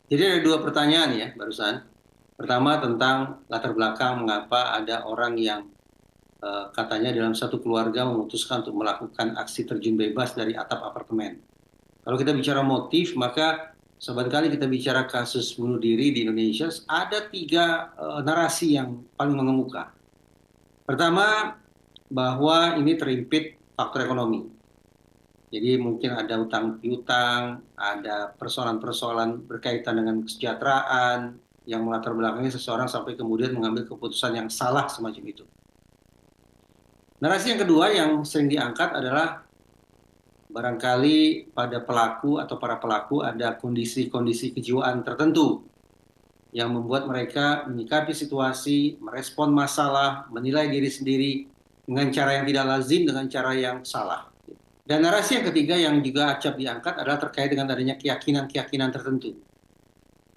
Jadi ada dua pertanyaan ya barusan. Pertama tentang latar belakang mengapa ada orang yang katanya dalam satu keluarga memutuskan untuk melakukan aksi terjun bebas dari atap apartemen. Kalau kita bicara motif, maka sobat kali kita bicara kasus bunuh diri di Indonesia, ada tiga narasi yang paling mengemuka. Pertama, bahwa ini terimpit faktor ekonomi. Jadi mungkin ada utang piutang, ada persoalan-persoalan berkaitan dengan kesejahteraan yang melatar belakangi seseorang sampai kemudian mengambil keputusan yang salah semacam itu. Narasi yang kedua yang sering diangkat adalah barangkali pada pelaku atau para pelaku ada kondisi-kondisi kejiwaan tertentu yang membuat mereka menyikapi situasi, merespon masalah, menilai diri sendiri dengan cara yang tidak lazim, dengan cara yang salah. Dan narasi yang ketiga yang juga acap diangkat adalah terkait dengan adanya keyakinan-keyakinan tertentu.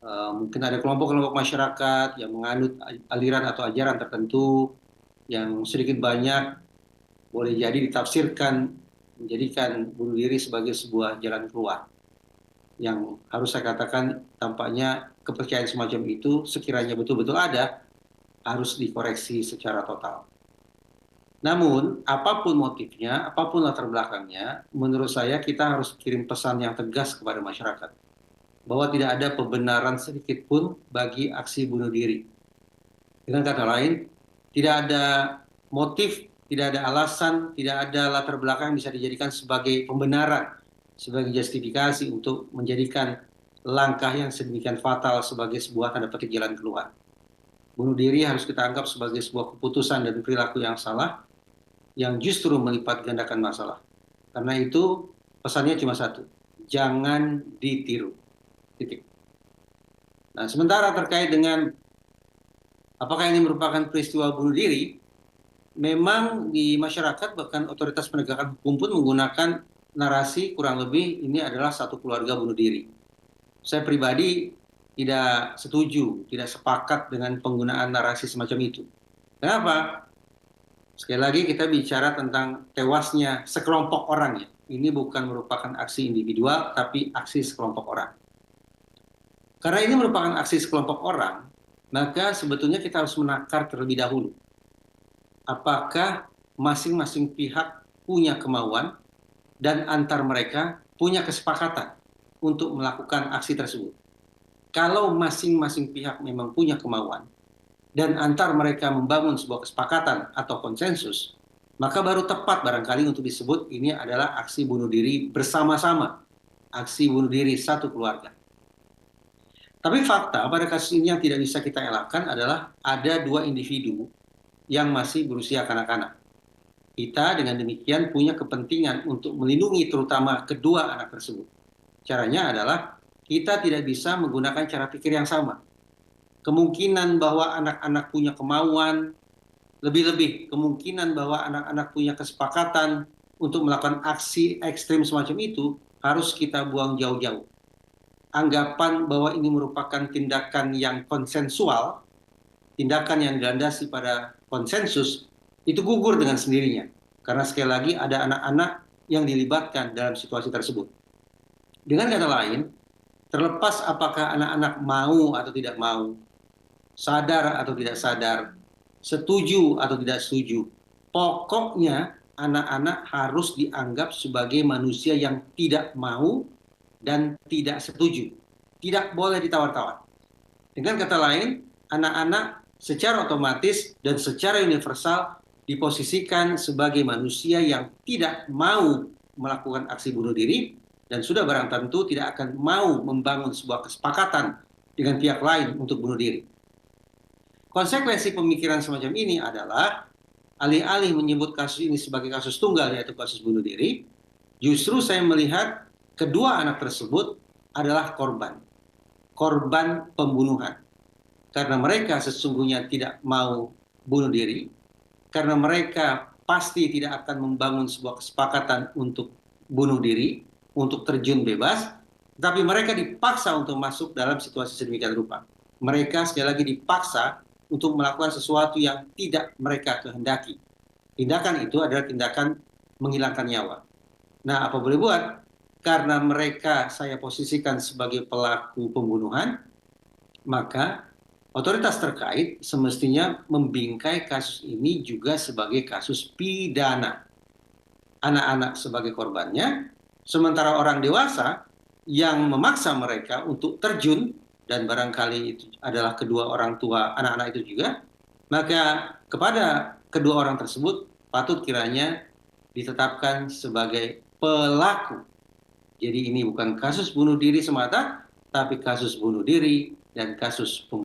Mungkin ada kelompok-kelompok masyarakat yang menganut aliran atau ajaran tertentu yang sedikit banyak boleh jadi ditafsirkan menjadikan bunuh diri sebagai sebuah jalan keluar. Yang harus saya katakan tampaknya kepercayaan semacam itu sekiranya betul-betul ada harus dikoreksi secara total. Namun, apapun motifnya, apapun latar belakangnya, menurut saya kita harus kirim pesan yang tegas kepada masyarakat bahwa tidak ada pembenaran sedikit pun bagi aksi bunuh diri. Dengan kata lain, tidak ada motif, tidak ada alasan, tidak ada latar belakang yang bisa dijadikan sebagai pembenaran, sebagai justifikasi untuk menjadikan langkah yang sedemikian fatal sebagai sebuah tanda petik jalan keluar. Bunuh diri harus kita anggap sebagai sebuah keputusan dan perilaku yang salah, yang justru melipat gandakan masalah. Karena itu pesannya cuma satu, jangan ditiru. Titik. Nah, sementara terkait dengan apakah ini merupakan peristiwa bunuh diri, memang di masyarakat bahkan otoritas penegakan hukum pun menggunakan narasi kurang lebih ini adalah satu keluarga bunuh diri. Saya pribadi tidak setuju, tidak sepakat dengan penggunaan narasi semacam itu. Kenapa? Sekali lagi kita bicara tentang tewasnya sekelompok orang ya. Ini bukan merupakan aksi individual, tapi aksi sekelompok orang. Karena ini merupakan aksi sekelompok orang, maka sebetulnya kita harus menakar terlebih dahulu. Apakah masing-masing pihak punya kemauan dan antar mereka punya kesepakatan untuk melakukan aksi tersebut. Kalau masing-masing pihak memang punya kemauan dan antar mereka membangun sebuah kesepakatan atau konsensus, maka baru tepat barangkali untuk disebut ini adalah aksi bunuh diri bersama-sama, aksi bunuh diri satu keluarga. Tapi fakta pada kasus ini yang tidak bisa kita elakkan adalah ada dua individu yang masih berusia kanak-kanak. Kita dengan demikian punya kepentingan untuk melindungi terutama kedua anak tersebut. Caranya adalah kita tidak bisa menggunakan cara pikir yang sama. Kemungkinan bahwa anak-anak punya kemauan, lebih-lebih kemungkinan bahwa anak-anak punya kesepakatan untuk melakukan aksi ekstrim semacam itu harus kita buang jauh-jauh. Anggapan bahwa ini merupakan tindakan yang konsensual, tindakan yang dilandasi pada konsensus, itu gugur dengan sendirinya. Karena sekali lagi ada anak-anak yang dilibatkan dalam situasi tersebut. Dengan kata lain, terlepas apakah anak-anak mau atau tidak mau, sadar atau tidak sadar, setuju atau tidak setuju, pokoknya anak-anak harus dianggap sebagai manusia yang tidak mau dan tidak setuju. Tidak boleh ditawar-tawar. Dengan kata lain, anak-anak secara otomatis dan secara universal diposisikan sebagai manusia yang tidak mau melakukan aksi bunuh diri dan sudah barang tentu tidak akan mau membangun sebuah kesepakatan dengan pihak lain untuk bunuh diri. Konsekuensi pemikiran semacam ini adalah alih-alih menyebut kasus ini sebagai kasus tunggal yaitu kasus bunuh diri, justru saya melihat kedua anak tersebut adalah korban pembunuhan. Karena mereka sesungguhnya tidak mau bunuh diri, karena mereka pasti tidak akan membangun sebuah kesepakatan untuk bunuh diri, untuk terjun bebas, tapi mereka dipaksa untuk masuk dalam situasi sedemikian rupa. Mereka sekali lagi dipaksa untuk melakukan sesuatu yang tidak mereka kehendaki. Tindakan itu adalah tindakan menghilangkan nyawa. Nah, apa boleh buat? karena mereka saya posisikan sebagai pelaku pembunuhan, maka otoritas terkait semestinya membingkai kasus ini juga sebagai kasus pidana. Anak-anak sebagai korbannya, sementara orang dewasa yang memaksa mereka untuk terjun, dan barangkali itu adalah kedua orang tua anak-anak itu juga, maka kepada kedua orang tersebut patut kiranya ditetapkan sebagai pelaku. Jadi ini bukan kasus bunuh diri semata, tapi kasus bunuh diri dan kasus pembunuhan.